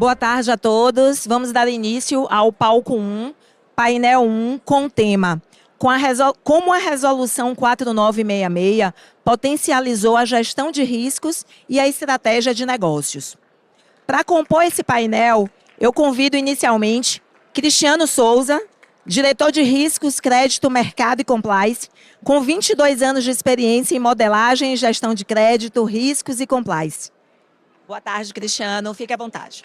Boa tarde a todos. Vamos dar início ao palco 1, painel 1, com o tema como a Resolução 4966 potencializou a gestão de riscos e a estratégia de negócios. Para compor esse painel, eu convido inicialmente Cristiano Souza, diretor de Riscos, Crédito, Mercado e Compliance, com 22 anos de experiência em modelagem e gestão de crédito, riscos e compliance. Boa tarde, Cristiano. Fique à vontade.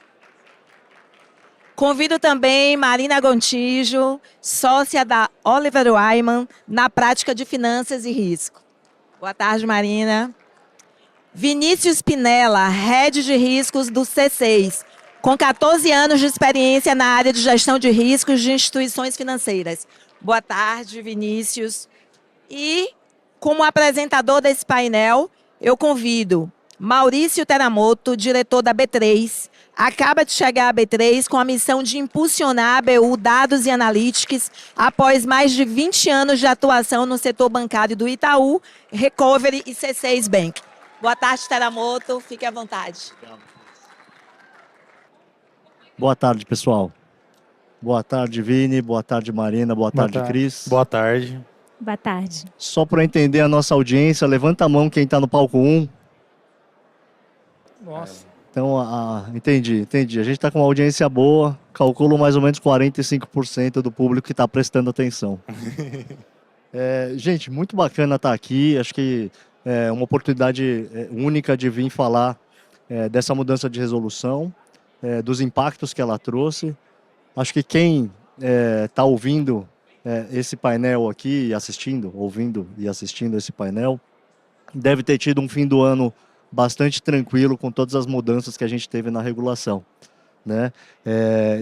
Convido também Marina Gontijo, sócia da Oliver Wyman, na prática de finanças e risco. Boa tarde, Marina. Vinícius Pinella, head de riscos do C6, com 14 anos de experiência na área de gestão de riscos de instituições financeiras. Boa tarde, Vinícius. E, como apresentador desse painel, eu convido Maurício Teramoto, diretor da B3, acaba de chegar à B3 com a missão de impulsionar a BU Dados e Analytics após mais de 20 anos de atuação no setor bancário do Itaú, Recovery e C6 Bank. Boa tarde, Teramoto. Fique à vontade. Boa tarde, pessoal. Boa tarde, Vini. Boa tarde, Marina. Boa tarde, Cris. Boa tarde. Boa tarde. Só para entender a nossa audiência, levanta a mão quem está no palco 1. Nossa. Então, entendi. A gente está com uma audiência boa, calculo mais ou menos 45% do público que está prestando atenção. Gente, muito bacana estar aqui, acho que é uma oportunidade única de vir falar dessa mudança de resolução, dos impactos que ela trouxe. Acho que quem está ouvindo esse painel aqui, ouvindo e assistindo esse painel, deve ter tido um fim do ano bastante tranquilo com todas as mudanças que a gente teve na regulação, né?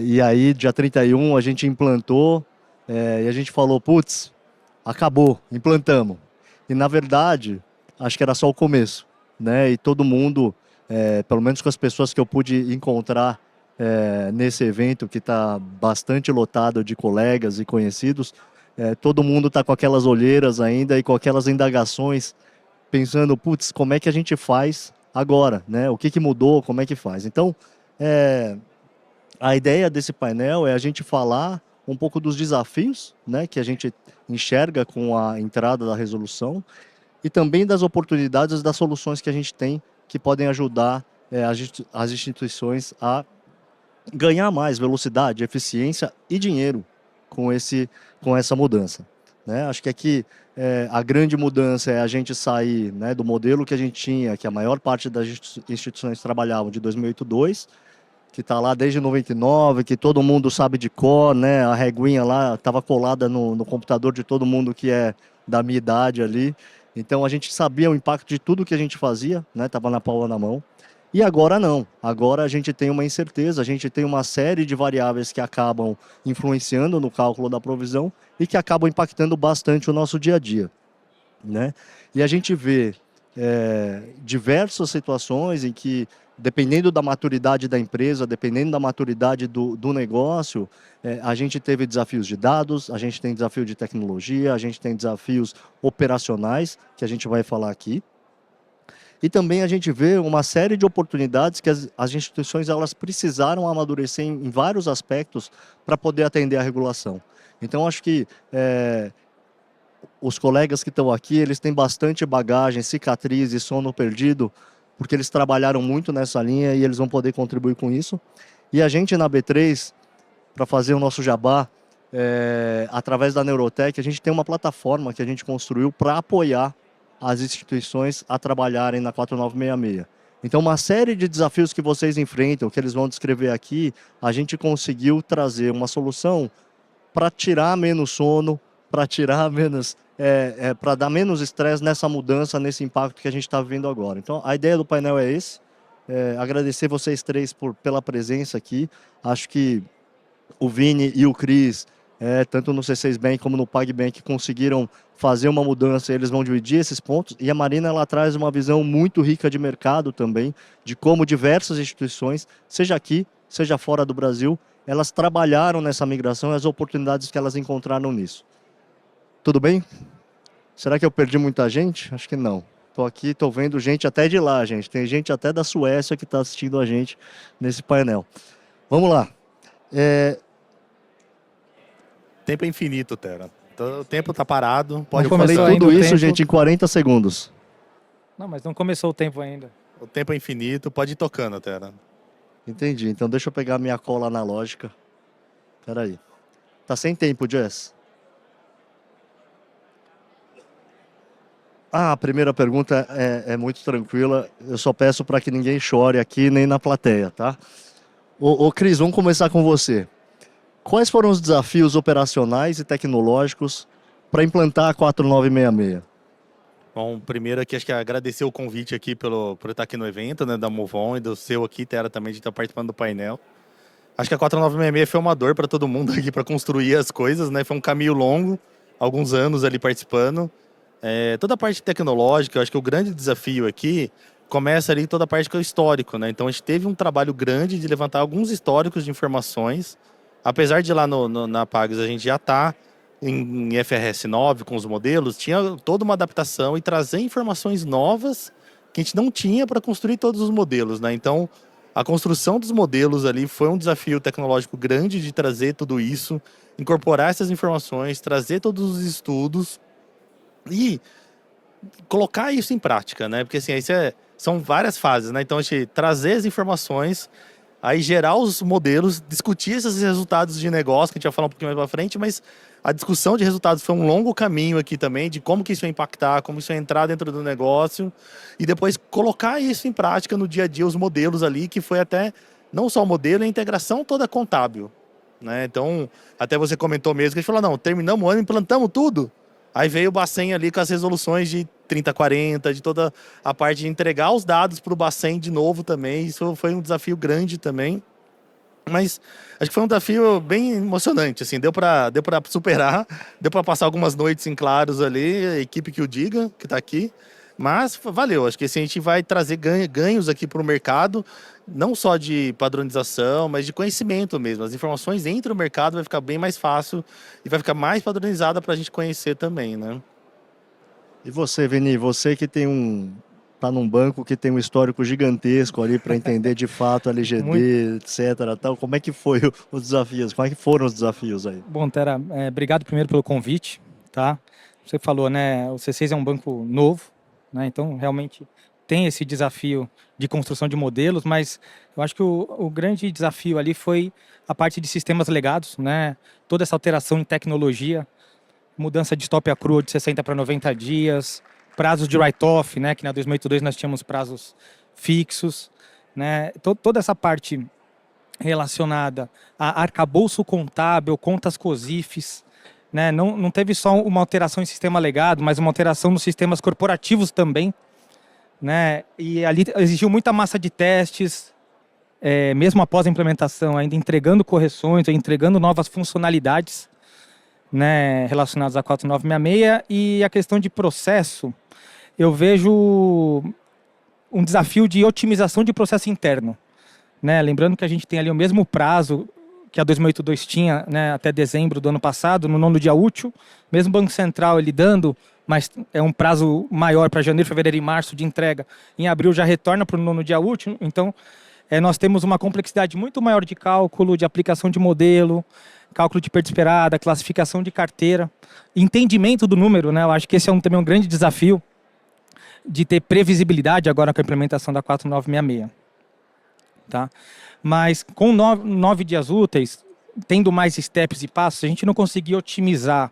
E aí, dia 31, a gente implantou e a gente falou, putz, acabou, implantamos. E, na verdade, acho que era só o começo, né? E todo mundo, pelo menos com as pessoas que eu pude encontrar nesse evento, que está bastante lotado de colegas e conhecidos, todo mundo está com aquelas olheiras ainda e com aquelas indagações, pensando, putz, como é que a gente faz agora, né? O que mudou, como é que faz? Então, a ideia desse painel é a gente falar um pouco dos desafios, né, que a gente enxerga com a entrada da resolução e também das oportunidades, das soluções que a gente tem que podem ajudar as instituições a ganhar mais velocidade, eficiência e dinheiro com essa mudança, né? Acho que aqui a grande mudança é a gente sair, né, do modelo que a gente tinha, que a maior parte das instituições trabalhavam de 2008-2, que está lá desde 99, que todo mundo sabe de cor, né? A reguinha lá estava colada no computador de todo mundo que é da minha idade ali. Então a gente sabia o impacto de tudo que a gente fazia, né? Estava na palma da mão. E agora não. Agora a gente tem uma incerteza, a gente tem uma série de variáveis que acabam influenciando no cálculo da provisão e que acabam impactando bastante o nosso dia a dia, né? E a gente vê diversas situações em que, dependendo da maturidade da empresa, dependendo da maturidade do negócio, a gente teve desafios de dados, a gente tem desafio de tecnologia, a gente tem desafios operacionais, que a gente vai falar aqui. E também a gente vê uma série de oportunidades que as instituições elas precisaram amadurecer em vários aspectos para poder atender a regulação. Então, acho que os colegas que estão aqui, eles têm bastante bagagem, cicatriz e sono perdido, porque eles trabalharam muito nessa linha e eles vão poder contribuir com isso. E a gente na B3, para fazer o nosso jabá, através da Neurotech, a gente tem uma plataforma que a gente construiu para apoiar as instituições a trabalharem na 4966. Então, uma série de desafios que vocês enfrentam, que eles vão descrever aqui, a gente conseguiu trazer uma solução para tirar menos sono, para tirar menos, para dar menos estresse nessa mudança, nesse impacto que a gente está vivendo agora. Então, a ideia do painel é esse. Agradecer vocês três pela presença aqui. Acho que o Vini e o Cris, tanto no C6 Bank como no PagBank, conseguiram fazer uma mudança, eles vão dividir esses pontos. E a Marina ela traz uma visão muito rica de mercado também, de como diversas instituições, seja aqui, seja fora do Brasil, elas trabalharam nessa migração e as oportunidades que elas encontraram nisso. Tudo bem? Será que eu perdi muita gente? Acho que não. Estou aqui, estou vendo gente até de lá, gente. Tem gente até da Suécia que está assistindo a gente nesse painel. Vamos lá. Tempo é infinito, Tera. Então, o tempo tá parado, pode Eu falei começou ainda tudo o isso, tempo. gente, em 40 segundos. Não, mas não começou o tempo ainda. O tempo é infinito, pode ir tocando, Tera. Entendi. Então deixa eu pegar minha cola analógica. Peraí. Tá sem tempo, Jess. A primeira pergunta é muito tranquila. Eu só peço para que ninguém chore aqui, nem na plateia, tá? Ô Cris, vamos começar com você. Quais foram os desafios operacionais e tecnológicos para implantar a 4966? Bom, primeiro aqui, acho que agradecer o convite aqui por estar aqui no evento, né, da Movon e do seu aqui, Tera, também, de estar participando do painel. Acho que a 4966 foi uma dor para todo mundo aqui para construir as coisas, né? Foi um caminho longo, alguns anos ali participando. Toda a parte tecnológica, eu acho que o grande desafio aqui começa ali toda a parte que é o histórico, né? Então a gente teve um trabalho grande de levantar alguns históricos de informações. Apesar de lá na Pags a gente já tá em FRS 9 com os modelos, tinha toda uma adaptação e trazer informações novas que a gente não tinha para construir todos os modelos, né? Então a construção dos modelos ali foi um desafio tecnológico grande de trazer tudo isso, incorporar essas informações, trazer todos os estudos e colocar isso em prática, né? Porque assim, são várias fases, né? Então a gente trazer as informações, aí gerar os modelos, discutir esses resultados de negócio, que a gente vai falar um pouquinho mais para frente, mas a discussão de resultados foi um longo caminho aqui também, de como que isso vai impactar, como isso vai entrar dentro do negócio, e depois colocar isso em prática no dia a dia, os modelos ali, que foi até, não só o modelo, a integração toda contábil, né? Então, até você comentou mesmo, que a gente falou, não, terminamos o ano, implantamos tudo. Aí veio o Bacen ali com as resoluções de 3040, de toda a parte de entregar os dados para o Bacen de novo também. Isso foi um desafio grande também. Mas acho que foi um desafio bem emocionante, assim, deu para superar, deu para passar algumas noites em claros ali, a equipe que o diga, que está aqui. Mas valeu, acho que assim, a gente vai trazer ganhos aqui para o mercado, não só de padronização, mas de conhecimento mesmo. As informações entre o mercado vai ficar bem mais fácil e vai ficar mais padronizada para a gente conhecer também, né? E você, Vini, você que tá num banco que tem um histórico gigantesco ali para entender de fato LGD, etc. Tal, como é que foi os desafios? Como é que foram os desafios aí? Bom, Tera, obrigado primeiro pelo convite, tá? Você falou, né, o C6 é um banco novo, né? Então realmente tem esse desafio de construção de modelos, mas eu acho que o grande desafio ali foi a parte de sistemas legados, né? Toda essa alteração em tecnologia, mudança de stop accrual de 60 para 90 dias, prazos de write-off, né? Que na 2082 nós tínhamos prazos fixos, né? Toda essa parte relacionada a arcabouço contábil, contas COSIFs, né? Não teve só uma alteração em sistema legado, mas uma alteração nos sistemas corporativos também, né? E ali exigiu muita massa de testes, mesmo após a implementação, ainda entregando correções, entregando novas funcionalidades, né, relacionadas a 4966. E a questão de processo, eu vejo um desafio de otimização de processo interno, né? Lembrando que a gente tem ali o mesmo prazo que a 2082 tinha, né, até dezembro do ano passado, no nono dia útil, mesmo o Banco Central ele dando, mas é um prazo maior para janeiro, fevereiro e março de entrega, em abril já retorna para o nono dia útil. Então nós temos uma complexidade muito maior de cálculo, de aplicação de modelo, cálculo de perda esperada, classificação de carteira, entendimento do número, né? Eu acho que esse é também um grande desafio de ter previsibilidade agora com a implementação da 4966. Tá? Mas com 9 dias úteis, tendo mais steps e passos, a gente não conseguir otimizar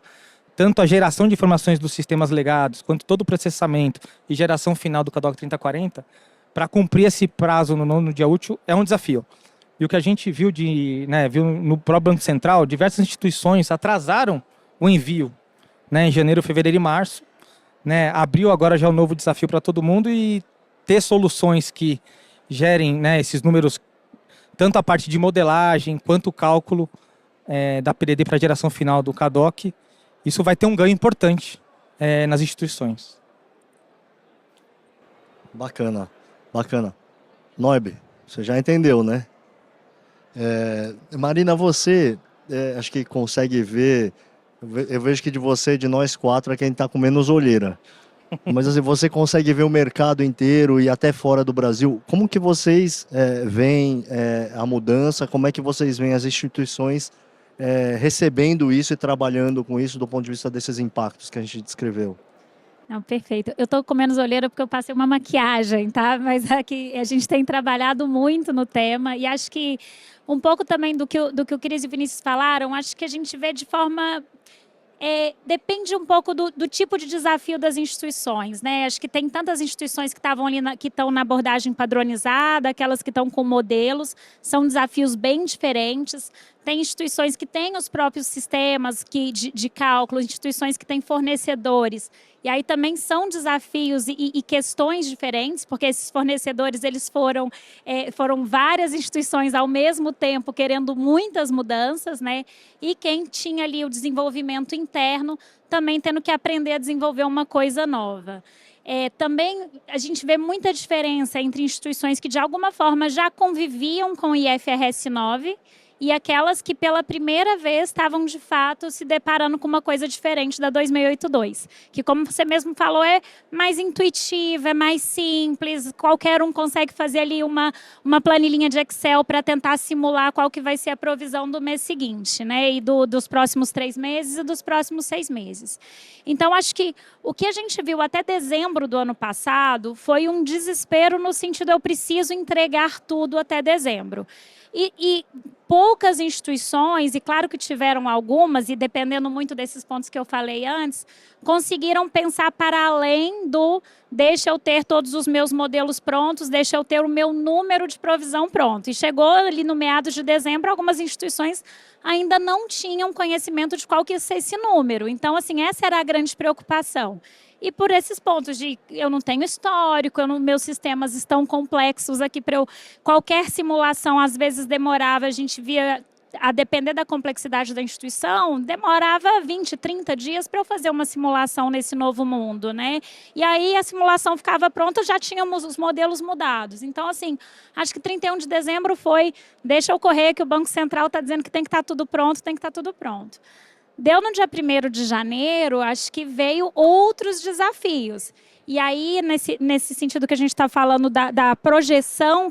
tanto a geração de informações dos sistemas legados, quanto todo o processamento e geração final do CADOC 3040, para cumprir esse prazo no nono dia útil, é um desafio. E o que a gente viu, viu no próprio Banco Central, diversas instituições atrasaram o envio, né, em janeiro, fevereiro e março. Né, abriu agora já um novo desafio para todo mundo, e ter soluções que gerem, né, esses números, tanto a parte de modelagem quanto o cálculo da PDD para a geração final do CADOC, isso vai ter um ganho importante nas instituições. Bacana, bacana. Noib, você já entendeu, né? Marina, você acho que consegue ver, eu vejo que de você, de nós quatro, é quem está com menos olheira. Mas assim, você consegue ver o mercado inteiro e até fora do Brasil. Como que vocês veem a mudança? Como é que vocês veem as instituições recebendo isso e trabalhando com isso do ponto de vista desses impactos que a gente descreveu? Não, perfeito. Eu tô com menos olheira porque eu passei uma maquiagem, tá? Mas aqui a gente tem trabalhado muito no tema e acho que um pouco também do que o Cris e o Vinícius falaram, acho que a gente vê de forma depende um pouco do tipo de desafio das instituições, né? Acho que tem tantas instituições que estavam ali que estão na abordagem padronizada, aquelas que estão com modelos, são desafios bem diferentes. Tem instituições que têm os próprios sistemas de cálculo, instituições que têm fornecedores. E aí também são desafios e questões diferentes, porque esses fornecedores eles foram várias instituições ao mesmo tempo querendo muitas mudanças, né? E quem tinha ali o desenvolvimento interno também tendo que aprender a desenvolver uma coisa nova. Também a gente vê muita diferença entre instituições que de alguma forma já conviviam com o IFRS 9 e aquelas que pela primeira vez estavam de fato se deparando com uma coisa diferente da 2682, que como você mesmo falou é mais intuitiva, é mais simples, qualquer um consegue fazer ali uma planilhinha de Excel para tentar simular qual que vai ser a provisão do mês seguinte, né? E dos próximos 3 meses e dos próximos 6 meses. Então acho que o que a gente viu até dezembro do ano passado foi um desespero no sentido eu preciso entregar tudo até dezembro. E poucas instituições, e claro que tiveram algumas, e dependendo muito desses pontos que eu falei antes, conseguiram pensar para além do deixa eu ter todos os meus modelos prontos, deixa eu ter o meu número de provisão pronto. E chegou ali no meados de dezembro, algumas instituições ainda não tinham conhecimento de qual que ia ser esse número. Então, assim, essa era a grande preocupação. E por esses pontos de eu não tenho histórico, meus sistemas estão complexos aqui para eu... Qualquer simulação, às vezes, demorava, a gente via, a depender da complexidade da instituição, demorava 20, 30 dias para eu fazer uma simulação nesse novo mundo, né? E aí a simulação ficava pronta, já tínhamos os modelos mudados. Então, assim, acho que 31 de dezembro foi, deixa eu correr que o Banco Central está dizendo que tem que estar tudo pronto, tem que estar tudo pronto. Deu no dia 1º de janeiro, acho que veio outros desafios. E aí, nesse sentido que a gente está falando da projeção,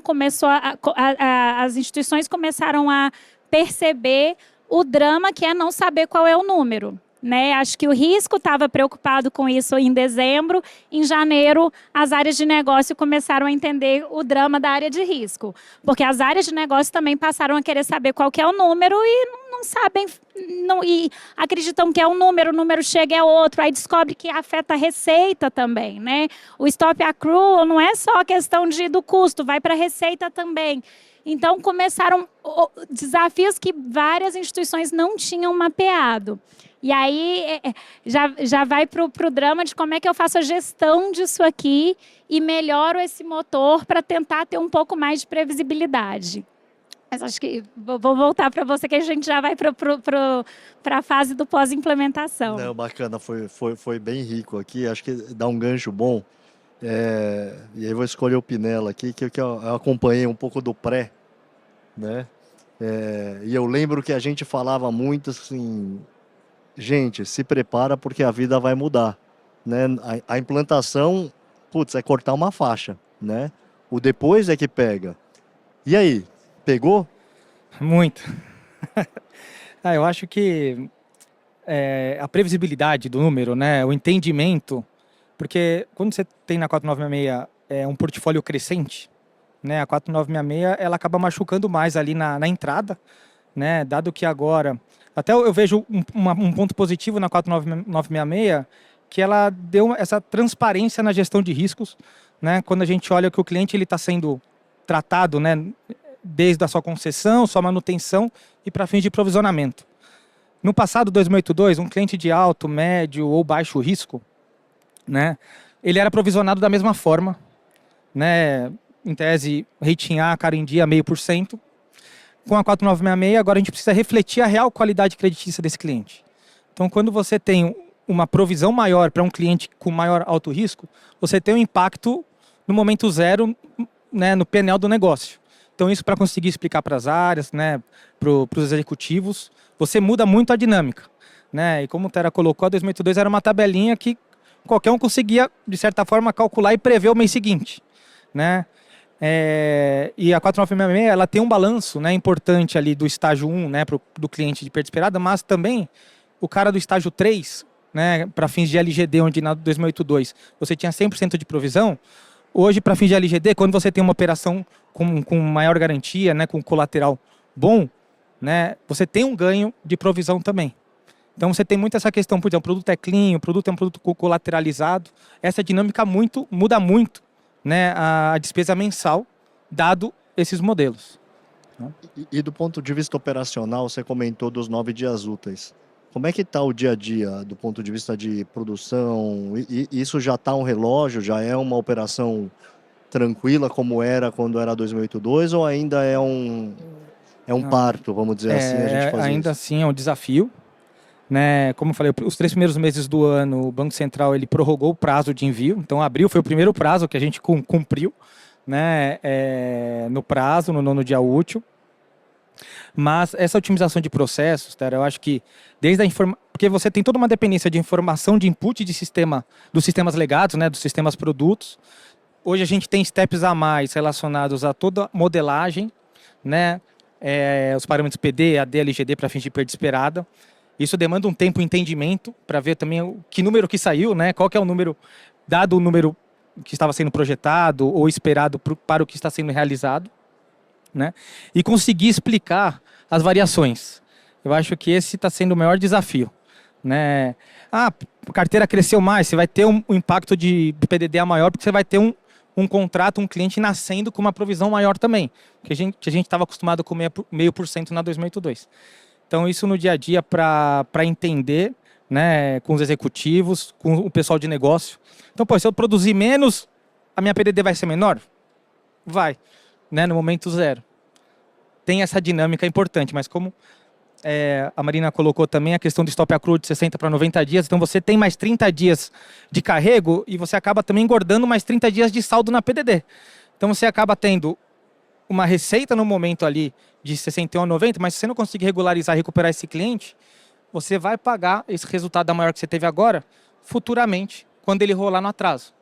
as instituições começaram a perceber o drama que é não saber qual é o número. Né? Acho que o risco estava preocupado com isso em dezembro. Em janeiro, as áreas de negócio começaram a entender o drama da área de risco. Porque as áreas de negócio também passaram a querer saber qual que é o número e não sabem, e acreditam que é um número, o número chega é outro, aí descobre que afeta a receita também. Né? O stop accrual não é só a questão do custo, vai para a receita também. Então, começaram desafios que várias instituições não tinham mapeado. E aí já vai para o drama de como é que eu faço a gestão disso aqui e melhoro esse motor para tentar ter um pouco mais de previsibilidade. Mas acho que vou voltar para você, que a gente já vai para a fase do pós-implementação. Não, bacana, foi bem rico aqui, acho que dá um gancho bom. E aí vou escolher o Pinella aqui, que eu acompanhei um pouco do pré, né? E eu lembro que a gente falava muito assim... Gente, se prepara porque a vida vai mudar, né? A implantação, putz, é cortar uma faixa, né? O depois é que pega. E aí, pegou? Muito. Eu acho que a previsibilidade do número, né? O entendimento, porque quando você tem na 4966 um portfólio crescente, né? A 4966 ela acaba machucando mais ali na entrada, né? Dado que agora... Até eu vejo um ponto positivo na 4966, que ela deu essa transparência na gestão de riscos, né? Quando a gente olha que o cliente está sendo tratado, né, desde a sua concessão, sua manutenção e para fins de provisionamento. No passado, 2082, um cliente de alto, médio ou baixo risco, né, ele era provisionado da mesma forma, né, em tese, rating A, cara em dia, 0,5%. Com a 4966, agora a gente precisa refletir a real qualidade creditícia desse cliente. Então, quando você tem uma provisão maior para um cliente com maior alto risco, você tem um impacto no momento zero, né, no PNL do negócio. Então, isso para conseguir explicar para as áreas, né, para os executivos, você muda muito a dinâmica. Né? E como o Tera colocou, a 2082 era uma tabelinha que qualquer um conseguia, de certa forma, calcular e prever o mês seguinte, né? E a 4966, ela tem um balanço, né, importante ali do estágio 1, né, do cliente de perda esperada, mas também o cara do estágio 3, né, para fins de LGD, onde na 2082 você tinha 100% de provisão, hoje, para fins de LGD, quando você tem uma operação com maior garantia, né, com colateral bom, né, você tem um ganho de provisão também. Então você tem muito essa questão, por exemplo, o produto é clean, o produto é um produto colateralizado, essa dinâmica muda muito, né, a despesa mensal, dado esses modelos. E do ponto de vista operacional, você comentou dos 9 dias úteis. Como é que está o dia a dia do ponto de vista de produção? Isso já está um relógio, já é uma operação tranquila como era quando era 2082 ou ainda é um parto, vamos dizer assim, a gente fazer ainda isso? assim é um desafio, né? Como eu falei, os 3 primeiros meses do ano, o Banco Central ele prorrogou o prazo de envio. Então, abril foi o primeiro prazo que a gente cumpriu, né? No prazo, no 9º dia útil. Mas essa otimização de processos, tá, eu acho que desde porque você tem toda uma dependência de informação de input de sistema, dos sistemas legados, né? Dos sistemas produtos. Hoje a gente tem steps a mais relacionados a toda modelagem, né? Os parâmetros PD, AD, LGD para fins de perda esperada. Isso demanda um tempo de entendimento para ver também que número que saiu, né? Qual que é o número, dado o número que estava sendo projetado ou esperado para o que está sendo realizado, né? E conseguir explicar as variações. Eu acho que esse está sendo o maior desafio, né? A carteira cresceu mais, você vai ter um impacto de PDD maior porque você vai ter um contrato, um cliente nascendo com uma provisão maior também, que a gente estava acostumado com 0,5% na 2082. Então, isso no dia a dia para entender, né, com os executivos, com o pessoal de negócio. Então, se eu produzir menos, a minha PDD vai ser menor? Vai, né, no momento zero. Tem essa dinâmica importante, mas como a Marina colocou também a questão do stop accrual de 60 para 90 dias, então você tem mais 30 dias de carrego e você acaba também engordando mais 30 dias de saldo na PDD. Então, você acaba tendo uma receita no momento ali de 61 a 90, mas se você não conseguir regularizar e recuperar esse cliente, você vai pagar esse resultado da maior que você teve agora, futuramente, quando ele rolar no atraso,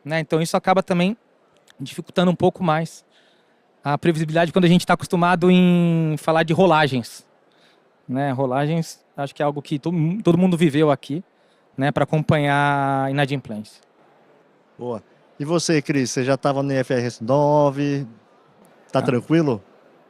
né? Então isso acaba também dificultando um pouco mais a previsibilidade quando a gente está acostumado em falar de rolagens, né? Rolagens, acho que é algo que todo mundo viveu aqui, né, para acompanhar a inadimplência. Boa. E você, Cris, você já estava no IFRS 9, tá tranquilo?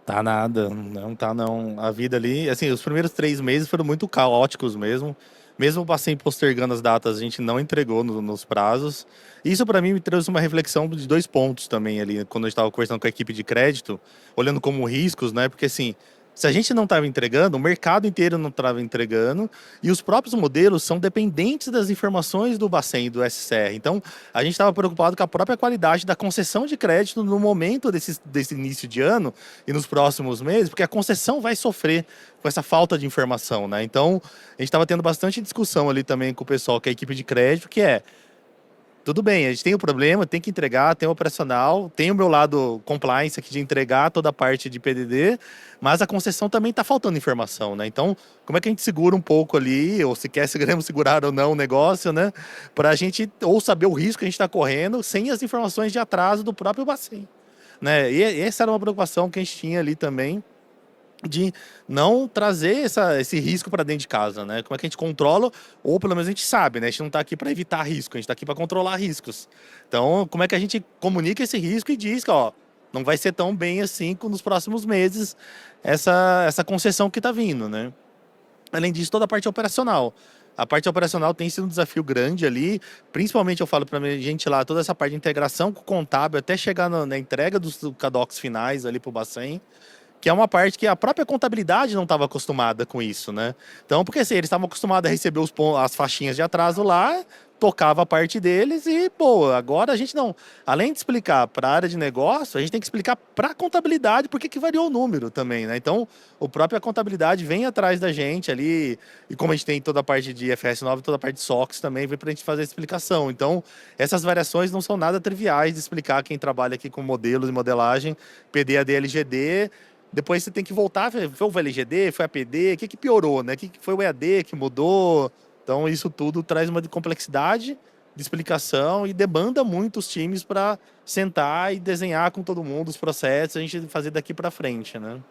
Tá nada, não tá não. A vida ali, assim, os primeiros 3 meses foram muito caóticos mesmo. Mesmo o paciente postergando as datas, a gente não entregou nos prazos. Isso para mim me trouxe uma reflexão de 2 pontos também ali, quando eu estava conversando com a equipe de crédito, olhando como riscos, né? Porque assim, se a gente não estava entregando, o mercado inteiro não estava entregando, e os próprios modelos são dependentes das informações do Bacen e do SCR. Então, a gente estava preocupado com a própria qualidade da concessão de crédito no momento desse início de ano e nos próximos meses, porque a concessão vai sofrer com essa falta de informação, né? Então, a gente estava tendo bastante discussão ali também com o pessoal, com a equipe de crédito, que tudo bem, a gente tem o problema, tem que entregar, tem o operacional, tem o meu lado compliance aqui de entregar toda a parte de PDD, mas a concessão também está faltando informação, né? Então, como é que a gente segura um pouco ali, ou se queremos segurar ou não o negócio, né? Para a gente, ou saber o risco que a gente está correndo, sem as informações de atraso do próprio Bacen, né? E essa era uma preocupação que a gente tinha ali também, de não trazer esse risco para dentro de casa, né? Como é que a gente controla, ou pelo menos a gente sabe, né? A gente não está aqui para evitar risco, a gente está aqui para controlar riscos. Então, como é que a gente comunica esse risco e diz que, ó, não vai ser tão bem assim nos próximos meses essa concessão que está vindo, né? Além disso, toda a parte operacional. A parte operacional tem sido um desafio grande ali, principalmente eu falo para a gente lá, toda essa parte de integração com o contábil, até chegar na entrega dos CADOCs finais ali para o Bacen, que é uma parte que a própria contabilidade não estava acostumada com isso, né? Então, porque assim, eles estavam acostumados a receber as faixinhas de atraso lá, tocava a parte deles e, pô, agora a gente não... Além de explicar para a área de negócio, a gente tem que explicar para a contabilidade por que variou o número também, né? Então, a própria contabilidade vem atrás da gente ali, e como a gente tem toda a parte de IFRS 9, toda a parte de SOX também, vem para a gente fazer a explicação. Então, essas variações não são nada triviais de explicar quem trabalha aqui com modelos e modelagem, PD, AD, LGD. Depois você tem que voltar, foi o LGD, foi a PD, o que piorou, né? O que foi o EAD que mudou? Então isso tudo traz uma complexidade de explicação e demanda muito os times para sentar e desenhar com todo mundo os processos, a gente fazer daqui para frente, né?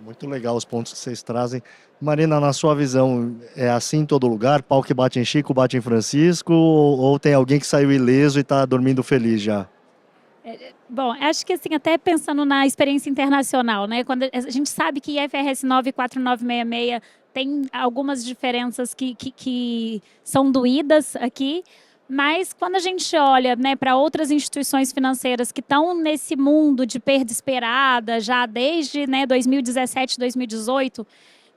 Muito legal os pontos que vocês trazem. Marina, na sua visão, é assim em todo lugar? Pau que bate em Chico, bate em Francisco? Ou tem alguém que saiu ileso e está dormindo feliz já? Bom, acho que assim, até pensando na experiência internacional, né? Quando a gente sabe que IFRS 9 e 4966 tem algumas diferenças que são doídas aqui, mas quando a gente olha, né, para outras instituições financeiras que estão nesse mundo de perda esperada já desde, né, 2017, 2018,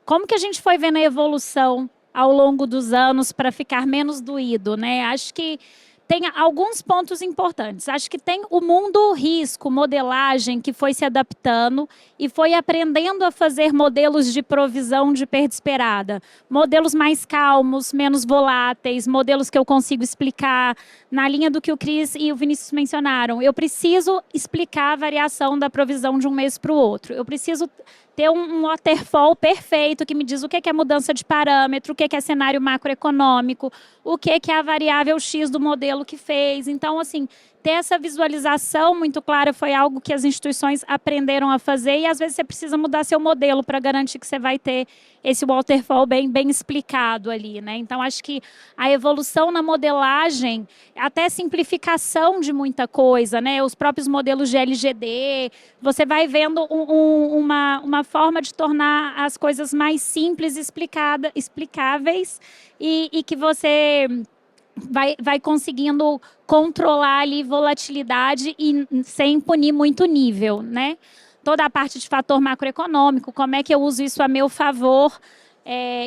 como que a gente foi vendo a evolução ao longo dos anos para ficar menos doído, né? Acho que tem alguns pontos importantes. Acho que tem o mundo risco, modelagem, que foi se adaptando e foi aprendendo a fazer modelos de provisão de perda esperada. Modelos mais calmos, menos voláteis, modelos que eu consigo explicar na linha do que o Cris e o Vinícius mencionaram. Eu preciso explicar a variação da provisão de um mês para o outro. Eu preciso ter um waterfall perfeito que me diz o que é mudança de parâmetro, o que é cenário macroeconômico, o que é a variável X do modelo que fez. Então, assim, ter essa visualização muito clara foi algo que as instituições aprenderam a fazer e, às vezes, você precisa mudar seu modelo para garantir que você vai ter esse waterfall bem explicado ali, né? Então, acho que a evolução na modelagem, até simplificação de muita coisa, né? Os próprios modelos de LGD, você vai vendo uma forma de tornar as coisas mais simples, explicáveis e que você vai conseguindo controlar ali volatilidade e sem punir muito nível, né? Toda a parte de fator macroeconômico, como é que eu uso isso a meu favor.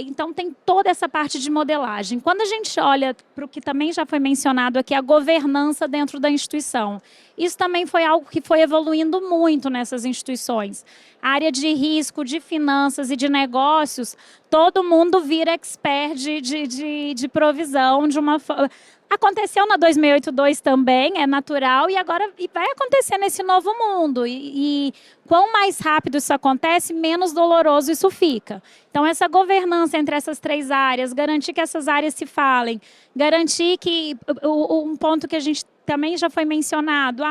Então, tem toda essa parte de modelagem. Quando a gente olha para o que também já foi mencionado aqui, a governança dentro da instituição. Isso também foi algo que foi evoluindo muito nessas instituições. A área de risco, de finanças e de negócios, todo mundo vira expert de provisão de uma forma. Aconteceu na 2682 também, é natural, e agora vai acontecer nesse novo mundo. E quão mais rápido isso acontece, menos doloroso isso fica. Então, essa governança entre essas três áreas, garantir que essas áreas se falem, garantir que um ponto que a gente também já foi mencionado,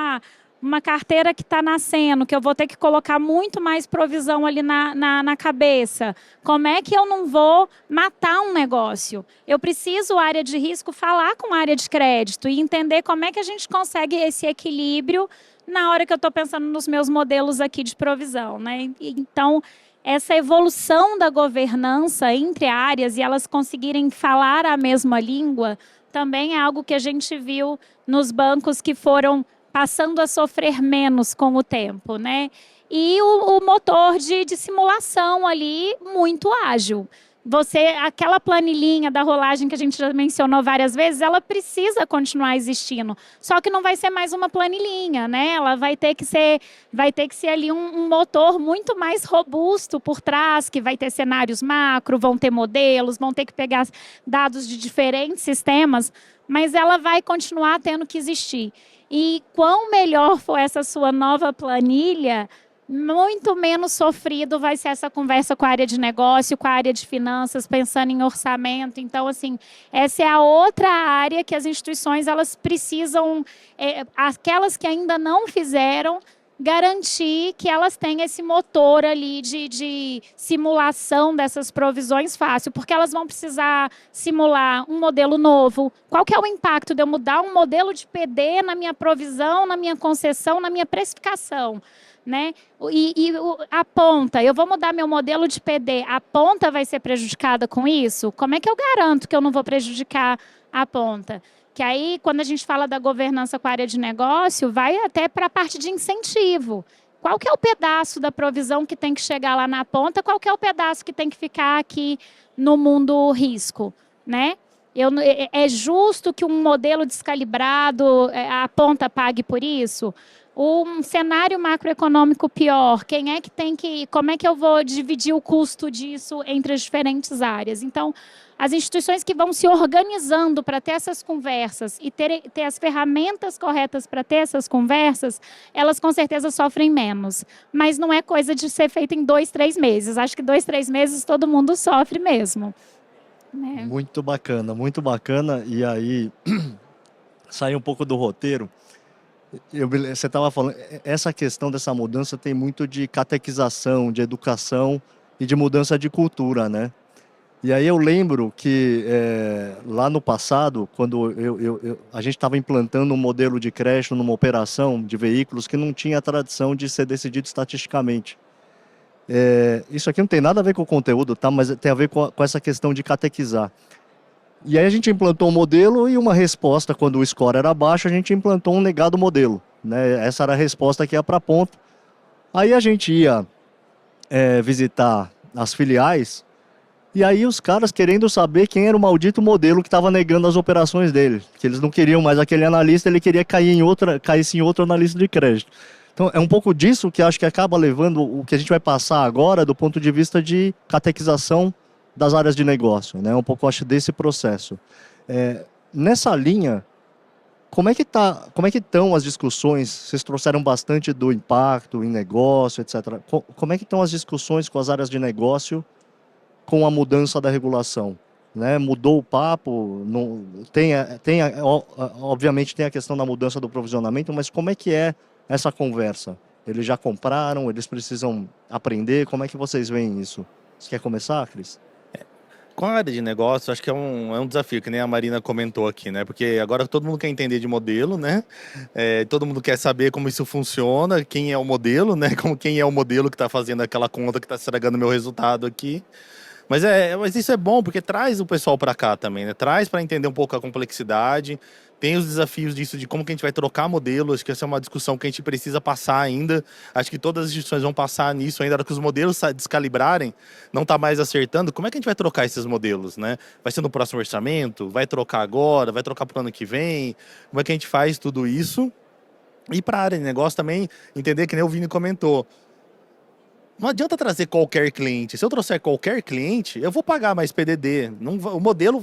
uma carteira que está nascendo, que eu vou ter que colocar muito mais provisão ali na cabeça. Como é que eu não vou matar um negócio? Eu preciso, área de risco, falar com a área de crédito e entender como é que a gente consegue esse equilíbrio na hora que eu estou pensando nos meus modelos aqui de provisão, né? Então, essa evolução da governança entre áreas e elas conseguirem falar a mesma língua também é algo que a gente viu nos bancos que foram passando a sofrer menos com o tempo, né? E o motor de simulação ali muito ágil. Aquela planilhinha da rolagem que a gente já mencionou várias vezes, ela precisa continuar existindo. Só que não vai ser mais uma planilhinha, né? Ela vai ter que ser ali um motor muito mais robusto por trás, que vai ter cenários macro, vão ter modelos, vão ter que pegar dados de diferentes sistemas, mas ela vai continuar tendo que existir. E quão melhor for essa sua nova planilha, muito menos sofrido vai ser essa conversa com a área de negócio, com a área de finanças, pensando em orçamento. Então, assim, essa é a outra área que as instituições elas precisam, aquelas que ainda não fizeram, garantir que elas têm esse motor ali de simulação dessas provisões fácil, porque elas vão precisar simular um modelo novo. Qual que é o impacto de eu mudar um modelo de PD na minha provisão, na minha concessão, na minha precificação? Né? E a ponta, eu vou mudar meu modelo de PD, a ponta vai ser prejudicada com isso? Como é que eu garanto que eu não vou prejudicar a ponta? Que aí, quando a gente fala da governança com a área de negócio, vai até para a parte de incentivo. Qual que é o pedaço da provisão que tem que chegar lá na ponta? Qual que é o pedaço que tem que ficar aqui no mundo risco? Né? É justo que um modelo descalibrado, a ponta pague por isso? Um cenário macroeconômico pior, como é que eu vou dividir o custo disso entre as diferentes áreas? Então, as instituições que vão se organizando para ter essas conversas e ter as ferramentas corretas para ter essas conversas, elas com certeza sofrem menos. Mas não é coisa de ser feita em 2, 3 meses. Acho que 2, 3 meses todo mundo sofre mesmo. Né? Muito bacana, muito bacana. E aí, sair um pouco do roteiro, você estava falando, essa questão dessa mudança tem muito de catequização, de educação e de mudança de cultura, né? E aí eu lembro que lá no passado, quando a gente estava implantando um modelo de crédito numa operação de veículos que não tinha a tradição de ser decidido estatisticamente. Isso aqui não tem nada a ver com o conteúdo, tá? Mas tem a ver com essa questão de catequizar. E aí a gente implantou um modelo e uma resposta, quando o score era baixo, a gente implantou um negado modelo, né? Essa era a resposta que ia para a ponta. Aí a gente ia visitar as filiais, e aí os caras querendo saber quem era o maldito modelo que estava negando as operações dele. Que eles não queriam mais aquele analista, ele queria caísse em outro analista de crédito. Então é um pouco disso que acho que acaba levando o que a gente vai passar agora do ponto de vista de catequização das áreas de negócio, né? Um pouco, acho, desse processo. Nessa linha, como é que estão as discussões? Vocês trouxeram bastante do impacto em negócio, etc. Como é que estão as discussões com as áreas de negócio com a mudança da regulação? Né? Mudou o papo? Não, obviamente tem a questão da mudança do provisionamento, mas como é que é essa conversa? Eles já compraram? Eles precisam aprender? Como é que vocês veem isso? Você quer começar, Cris? Com a área de negócio, acho que é um desafio, que nem a Marina comentou aqui, né? Porque agora todo mundo quer entender de modelo, né? Todo mundo quer saber como isso funciona, quem é o modelo, né? Quem é o modelo que está fazendo aquela conta que está estragando meu resultado aqui. Mas isso é bom, porque traz o pessoal para cá também, né? Traz para entender um pouco a complexidade. Tem os desafios disso, de como que a gente vai trocar modelo. Acho que essa é uma discussão que a gente precisa passar ainda. Acho que todas as instituições vão passar nisso ainda. Na hora que os modelos descalibrarem, não está mais acertando, como é que a gente vai trocar esses modelos, né? Vai ser no próximo orçamento? Vai trocar agora? Vai trocar para o ano que vem? Como é que a gente faz tudo isso? E para a área de negócio também, entender que nem o Vini comentou. Não adianta trazer qualquer cliente. Se eu trouxer qualquer cliente, eu vou pagar mais PDD. O modelo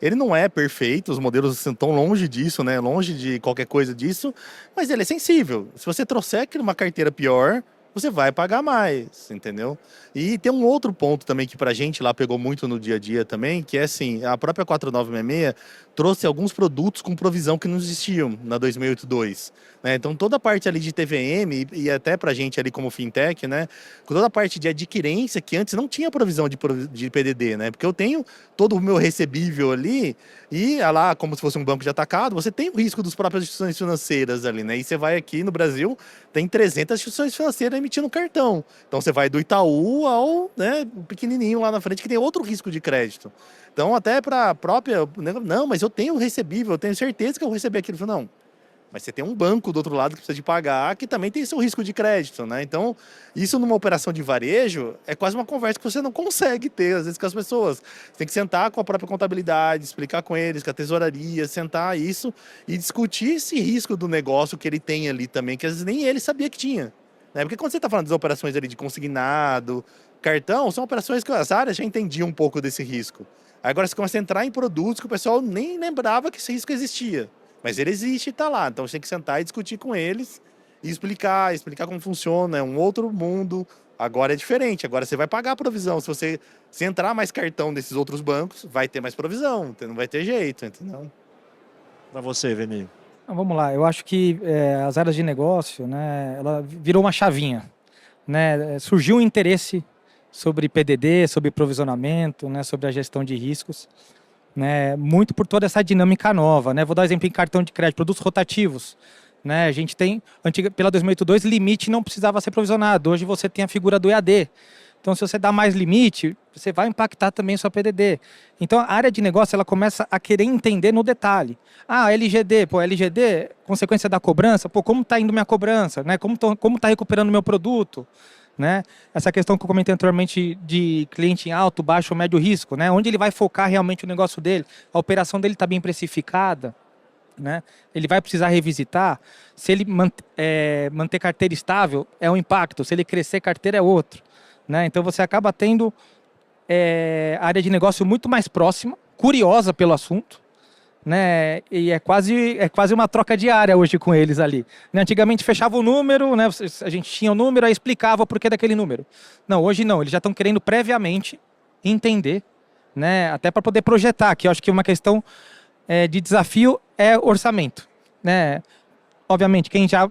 ele não é perfeito, os modelos estão longe disso, né? Longe de qualquer coisa disso, mas ele é sensível. Se você trouxer uma carteira pior, você vai pagar mais, entendeu? E tem um outro ponto também que pra gente lá pegou muito no dia a dia também, que é assim, a própria 4966 trouxe alguns produtos com provisão que não existiam na 2082, né? Então toda a parte ali de TVM e até pra gente ali como fintech, né? Com toda a parte de adquirência que antes não tinha provisão de PDD, né? Porque eu tenho todo o meu recebível ali e lá como se fosse um banco de atacado, você tem o risco das próprias instituições financeiras ali, né? E você vai aqui no Brasil, tem 300 instituições financeiras emitindo cartão. Então você vai do Itaú ao, né, pequenininho lá na frente que tem outro risco de crédito. Então até para a própria, não, mas eu tenho recebível, eu tenho certeza que eu vou receber aquilo. Eu falo, não, mas você tem um banco do outro lado que precisa de pagar, que também tem seu risco de crédito, né? Então, isso numa operação de varejo é quase uma conversa que você não consegue ter, às vezes, com as pessoas. Você tem que sentar com a própria contabilidade, explicar com eles, com a tesouraria, sentar isso e discutir esse risco do negócio que ele tem ali também, que às vezes nem ele sabia que tinha. Né? Porque quando você está falando das operações ali de consignado, cartão, são operações que as áreas já entendiam um pouco desse risco. Agora você começa a entrar em produtos que o pessoal nem lembrava que esse risco existia. Mas ele existe e está lá. Então você tem que sentar e discutir com eles e explicar como funciona. É um outro mundo. Agora é diferente. Agora você vai pagar a provisão. Se entrar mais cartão desses outros bancos, vai ter mais provisão. Não vai ter jeito, entendeu? Para você, Vini. Vamos lá. Eu acho que as áreas de negócio, né, ela virou uma chavinha. Né? Surgiu um interesse sobre PDD, sobre provisionamento, né, sobre a gestão de riscos. Né, muito por toda essa dinâmica nova, né? Vou dar um exemplo em cartão de crédito, produtos rotativos, né? A gente tem, pela 2082, limite não precisava ser provisionado. Hoje você tem a figura do EAD. Então, se você dá mais limite, você vai impactar também sua PDD. Então, a área de negócio ela começa a querer entender no detalhe. LGD, LGD, consequência da cobrança, como está indo minha cobrança, né? Como está recuperando meu produto? Né? Essa questão que eu comentei anteriormente de cliente em alto, baixo ou médio risco, né? Onde ele vai focar realmente o negócio dele, a operação dele está bem precificada, né? Ele vai precisar revisitar. Se ele manter carteira estável, é um impacto. Se ele crescer, carteira é outro. Né? Então você acaba tendo a área de negócio muito mais próxima, curiosa pelo assunto. Né? E é quase uma troca diária hoje com eles ali. Né? Antigamente fechava o número, né? A gente tinha o número, aí explicava o porquê daquele número. Não, hoje não, eles já estão querendo previamente entender, né? Até para poder projetar, que eu acho que é uma questão de desafio é orçamento, né? Obviamente, quem já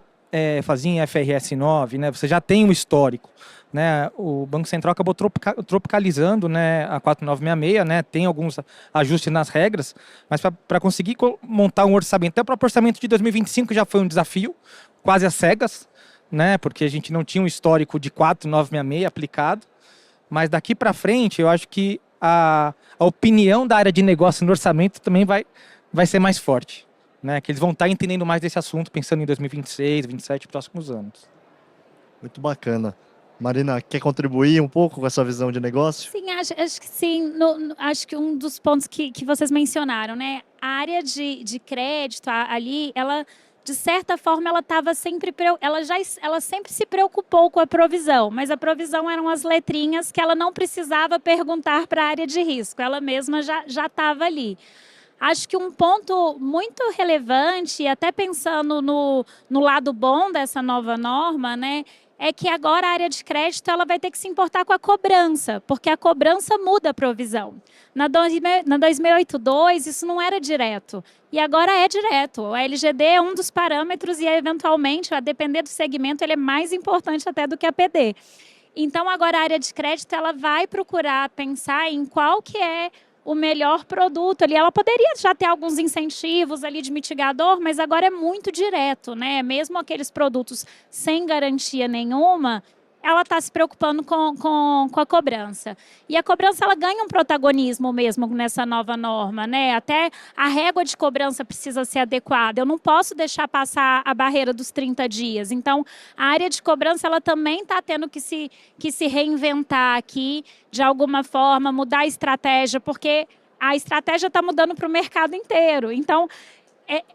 fazia em FRS 9, né, você já tem um histórico, né? O Banco Central acabou tropicalizando, né, a 4966, né? Tem alguns ajustes nas regras, mas para conseguir montar um orçamento, até o próprio orçamento de 2025 já foi um desafio, quase às cegas, né? Porque a gente não tinha um histórico de 4966 aplicado, mas daqui para frente eu acho que a opinião da área de negócio no orçamento também vai ser mais forte, né? Que eles vão estar entendendo mais desse assunto, pensando em 2026, 2027, próximos anos. Muito bacana. Marina, quer contribuir um pouco com essa visão de negócio? Sim, acho que sim. Acho que um dos pontos que vocês mencionaram, né? A área de crédito ali, ela, de certa forma, ela estava sempre... Ela sempre se preocupou com a provisão, mas a provisão eram as letrinhas que ela não precisava perguntar para a área de risco. Ela mesma já estava ali. Acho que um ponto muito relevante, até pensando no lado bom dessa nova norma, né, é que agora a área de crédito ela vai ter que se importar com a cobrança, porque a cobrança muda a provisão. Na 2082, isso não era direto, e agora é direto. A LGD é um dos parâmetros e, eventualmente, a depender do segmento, ele é mais importante até do que a PD. Então, agora a área de crédito ela vai procurar pensar em qual que é o melhor produto ali. Ela poderia já ter alguns incentivos ali de mitigador, mas agora é muito direto, né? Mesmo aqueles produtos sem garantia nenhuma, ela está se preocupando com a cobrança. E a cobrança ela ganha um protagonismo mesmo nessa nova norma, né? Até a régua de cobrança precisa ser adequada. Eu não posso deixar passar a barreira dos 30 dias. Então, a área de cobrança ela também está tendo que se reinventar aqui, de alguma forma, mudar a estratégia, porque a estratégia está mudando para o mercado inteiro. Então,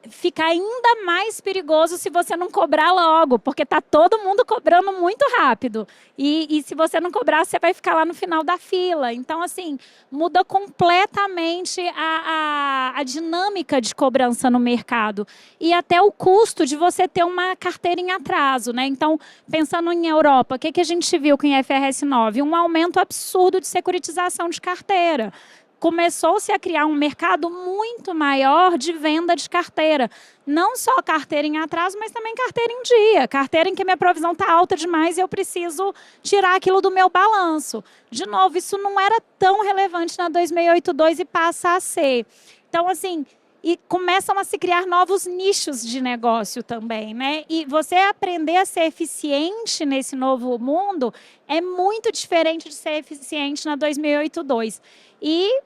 fica ainda mais perigoso se você não cobrar logo, porque está todo mundo cobrando muito rápido. E se você não cobrar, você vai ficar lá no final da fila. Então, assim, muda completamente a dinâmica de cobrança no mercado. E até o custo de você ter uma carteira em atraso, né? Então, pensando em Europa, o que a gente viu com o IFRS 9? Um aumento absurdo de securitização de carteira. Começou-se a criar um mercado muito maior de venda de carteira. Não só carteira em atraso, mas também carteira em dia. Carteira em que minha provisão está alta demais e eu preciso tirar aquilo do meu balanço. De novo, isso não era tão relevante na 2682 e passa a ser. Então, assim, e começam a se criar novos nichos de negócio também, né? E você aprender a ser eficiente nesse novo mundo é muito diferente de ser eficiente na 2682. E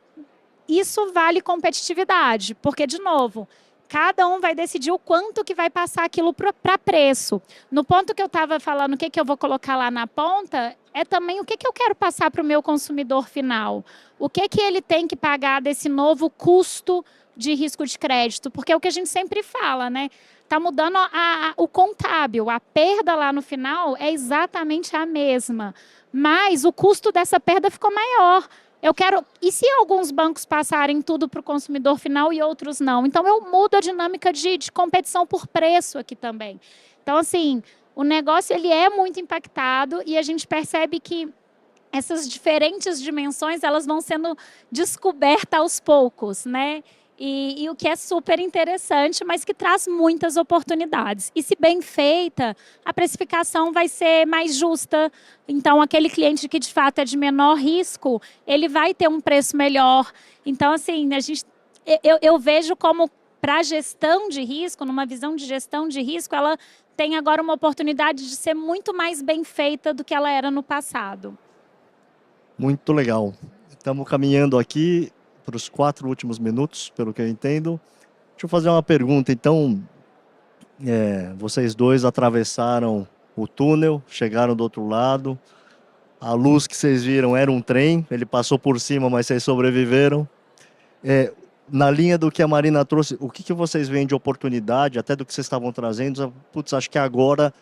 isso vale competitividade, porque, de novo, cada um vai decidir o quanto que vai passar aquilo para preço. No ponto que eu estava falando, o que eu vou colocar lá na ponta, é também o que eu quero passar para o meu consumidor final. O que ele tem que pagar desse novo custo de risco de crédito, porque é o que a gente sempre fala, né? Está mudando o contábil, a perda lá no final é exatamente a mesma, mas o custo dessa perda ficou maior. E se alguns bancos passarem tudo para o consumidor final e outros não? Então, eu mudo a dinâmica de competição por preço aqui também. Então, assim, o negócio ele é muito impactado e a gente percebe que essas diferentes dimensões elas vão sendo descobertas aos poucos, né? E o que é super interessante, mas que traz muitas oportunidades. E se bem feita, a precificação vai ser mais justa. Então, aquele cliente que de fato é de menor risco, ele vai ter um preço melhor. Então, assim, eu vejo como para a gestão de risco, numa visão de gestão de risco, ela tem agora uma oportunidade de ser muito mais bem feita do que ela era no passado. Muito legal. Estamos caminhando aqui para os 4 últimos minutos, pelo que eu entendo. Deixa eu fazer uma pergunta, então. Vocês dois atravessaram o túnel, chegaram do outro lado. A luz que vocês viram era um trem, ele passou por cima, mas vocês sobreviveram. Na linha do que a Marina trouxe, o que vocês veem de oportunidade, até do que vocês estavam trazendo? Putz, acho que agora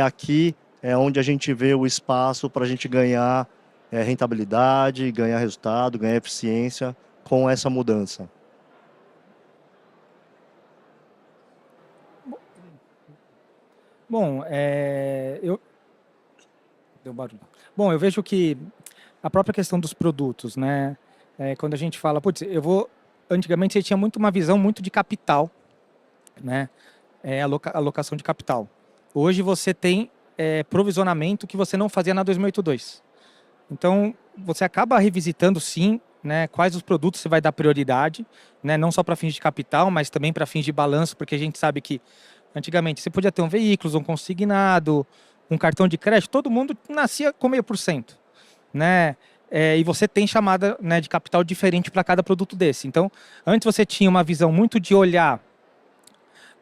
aqui onde a gente vê o espaço para a gente ganhar rentabilidade, ganhar resultado, ganhar eficiência com essa mudança. Bom, Deu barulho. Bom, eu vejo que a própria questão dos produtos, né? Quando a gente fala, putz, eu vou antigamente você tinha muito uma visão muito de capital, né? Alocação de capital. Hoje você tem provisionamento que você não fazia na 2082. Então, você acaba revisitando, sim, né, quais os produtos você vai dar prioridade, né, não só para fins de capital, mas também para fins de balanço, porque a gente sabe que antigamente você podia ter um veículo, um consignado, um cartão de crédito, todo mundo nascia com 0,5%, né? E você tem chamada, né, de capital diferente para cada produto desse. Então, antes você tinha uma visão muito de olhar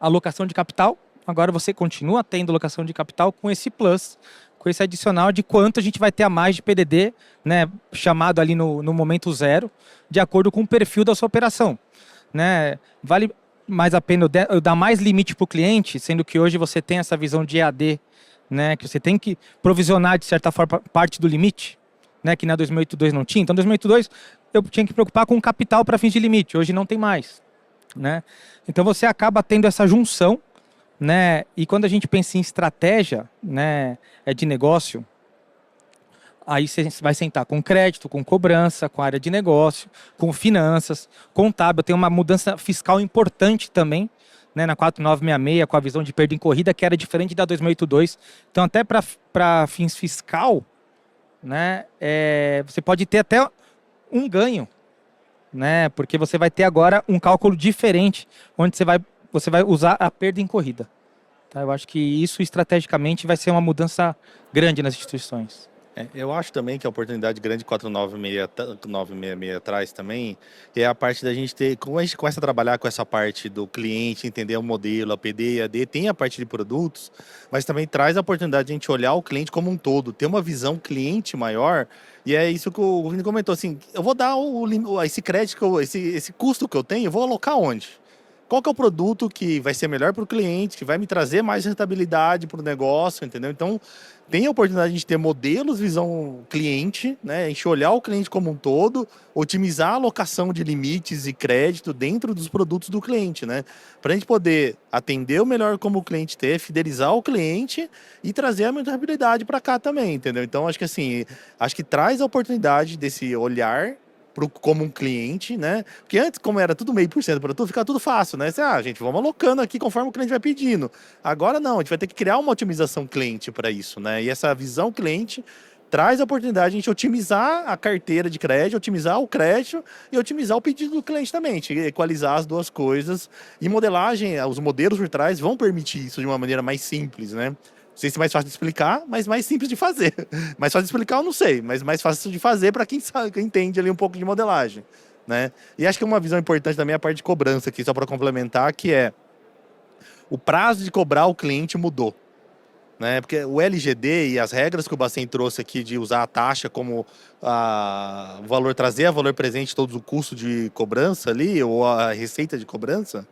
a alocação de capital, agora você continua tendo alocação de capital com esse plus, com esse adicional de quanto a gente vai ter a mais de PDD, né, chamado ali no momento zero, de acordo com o perfil da sua operação, né? Vale mais a pena eu dar mais limite para o cliente, sendo que hoje você tem essa visão de EAD, né, que você tem que provisionar, de certa forma, parte do limite, né, que na 2082 não tinha. Então, em 2082, eu tinha que preocupar com capital para fins de limite, hoje não tem mais, né? Então, você acaba tendo essa junção, né? E quando a gente pensa em estratégia, né, de negócio, aí você vai sentar com crédito, com cobrança, com área de negócio, com finanças, contábil. Tem uma mudança fiscal importante também, né, na 4966, com a visão de perda em corrida, que era diferente da 2082. Então, até para fins fiscal, né, você pode ter até um ganho, né, porque você vai ter agora um cálculo diferente, onde você vai usar a perda em corrida. Tá? Eu acho que isso, estrategicamente, vai ser uma mudança grande nas instituições. Eu acho também que a oportunidade grande 4966 traz também é a parte da gente ter, como a gente começa a trabalhar com essa parte do cliente, entender o modelo, a PD e a AD, tem a parte de produtos, mas também traz a oportunidade de a gente olhar o cliente como um todo, ter uma visão cliente maior, e é isso que o Vini comentou, assim, eu vou dar esse crédito, esse custo que eu tenho, eu vou alocar onde? Qual que é o produto que vai ser melhor para o cliente, que vai me trazer mais rentabilidade para o negócio, entendeu? Então, tem a oportunidade de ter modelos, visão cliente, né? A gente olhar o cliente como um todo, otimizar a alocação de limites e crédito dentro dos produtos do cliente, né? Para a gente poder atender o melhor como o cliente ter, fidelizar o cliente e trazer a rentabilidade para cá também, entendeu? Então, acho que assim, traz a oportunidade desse olhar como um cliente, né? Porque antes, como era tudo 0,5% para tudo, fica tudo fácil, né? Gente, vamos alocando aqui conforme o cliente vai pedindo. Agora não, a gente vai ter que criar uma otimização cliente para isso, né? E essa visão cliente traz a oportunidade de a gente otimizar a carteira de crédito, otimizar o crédito e otimizar o pedido do cliente também, equalizar as duas coisas. E modelagem, os modelos por trás vão permitir isso de uma maneira mais simples, né? Não sei se é mais fácil de explicar, mas mais simples de fazer. Mais fácil de explicar eu não sei, mas mais fácil de fazer para quem sabe, quem entende ali um pouco de modelagem, né? E acho que uma visão importante também é a parte de cobrança aqui, só para complementar, que é o prazo de cobrar o cliente mudou, né? Porque o LGD e as regras que o Bacen trouxe aqui de usar a taxa como o valor, trazer a valor presente todo o custo de cobrança ali, ou a receita de cobrança,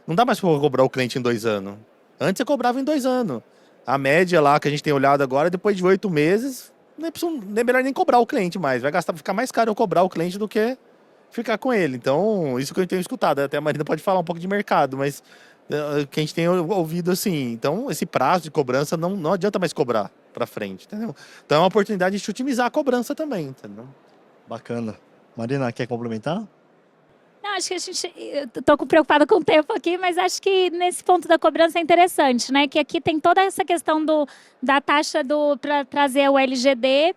não dá mais para cobrar o cliente em 2 anos. Antes você cobrava em 2 anos. A média lá que a gente tem olhado agora, depois de 8 meses, não é melhor nem cobrar o cliente mais. Vai ficar mais caro eu cobrar o cliente do que ficar com ele. Então, isso que eu tenho escutado. Até a Marina pode falar um pouco de mercado, mas que a gente tem ouvido assim. Então, esse prazo de cobrança não adianta mais cobrar para frente, entendeu? Então, é uma oportunidade de otimizar a cobrança também, entendeu? Bacana. Marina, quer complementar? Não, acho que estou preocupada com o tempo aqui, mas acho que nesse ponto da cobrança é interessante, né? Que aqui tem toda essa questão da taxa para trazer o LGD.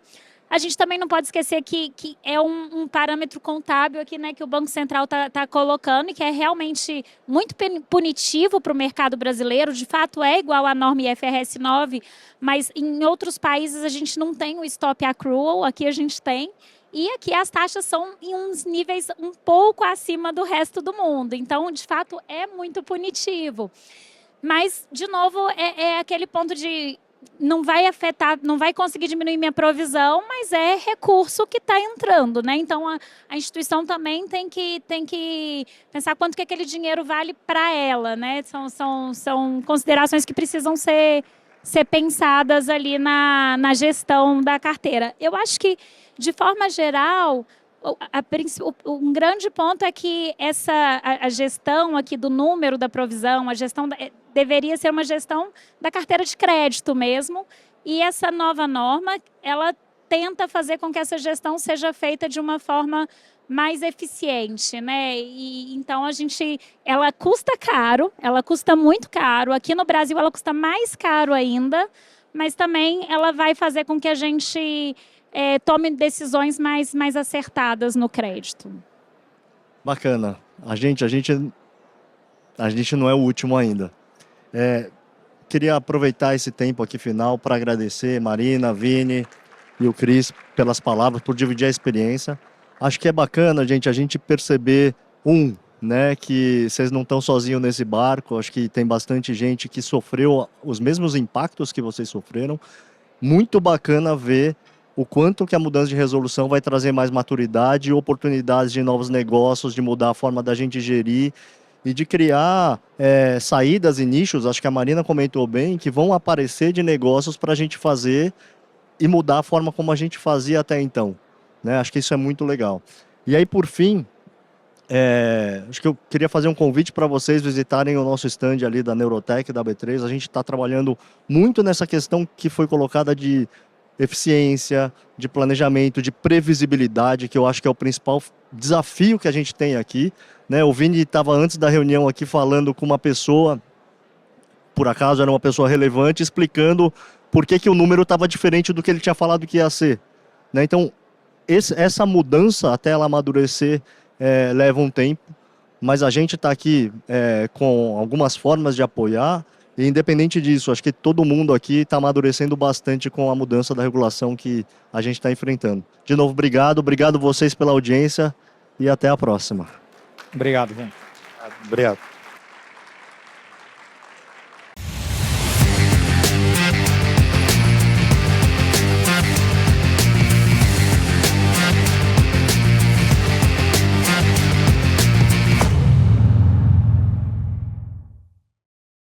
A gente também não pode esquecer que é um parâmetro contábil aqui, né? Que o Banco Central está colocando e que é realmente muito punitivo para o mercado brasileiro. De fato, é igual à norma IFRS 9, mas em outros países a gente não tem o stop accrual, aqui a gente tem. E aqui as taxas são em uns níveis um pouco acima do resto do mundo. Então, de fato, é muito punitivo. Mas, de novo, é aquele ponto de não vai afetar, não vai conseguir diminuir minha provisão, mas é recurso que está entrando, né? Então, a instituição também tem que pensar quanto que aquele dinheiro vale para ela, né? São considerações que precisam ser pensadas ali na gestão da carteira. Eu acho que, de forma geral, um grande ponto é que a gestão aqui do número da provisão, a gestão deveria ser uma gestão da carteira de crédito mesmo, e essa nova norma, ela tenta fazer com que essa gestão seja feita de uma forma mais eficiente, né? E então ela custa caro, ela custa muito caro. Aqui no Brasil ela custa mais caro ainda, mas também ela vai fazer com que a gente tome decisões mais acertadas no crédito. Bacana. A gente não é o último ainda. Queria aproveitar esse tempo aqui final para agradecer Marina, Vini e o Cris pelas palavras, por dividir a experiência. Acho que é bacana, gente, a gente perceber, né, que vocês não estão sozinhos nesse barco. Acho que tem bastante gente que sofreu os mesmos impactos que vocês sofreram. Muito bacana ver o quanto que a mudança de resolução vai trazer mais maturidade, oportunidades de novos negócios, de mudar a forma da gente gerir e de criar saídas e nichos. Acho que a Marina comentou bem, que vão aparecer de negócios para a gente fazer e mudar a forma como a gente fazia até então. Né? Acho que isso é muito legal. E aí, por fim, acho que eu queria fazer um convite para vocês visitarem o nosso stand ali da Neurotech, da B3. A gente está trabalhando muito nessa questão que foi colocada de eficiência, de planejamento, de previsibilidade, que eu acho que é o principal desafio que a gente tem aqui. Né? O Vini estava antes da reunião aqui falando com uma pessoa, por acaso era uma pessoa relevante, explicando por que o número estava diferente do que ele tinha falado que ia ser. Né? Então, essa mudança, até ela amadurecer, leva um tempo, mas a gente está aqui com algumas formas de apoiar, e independente disso, acho que todo mundo aqui está amadurecendo bastante com a mudança da regulação que a gente está enfrentando. De novo, obrigado vocês pela audiência e até a próxima. Obrigado, gente. Obrigado.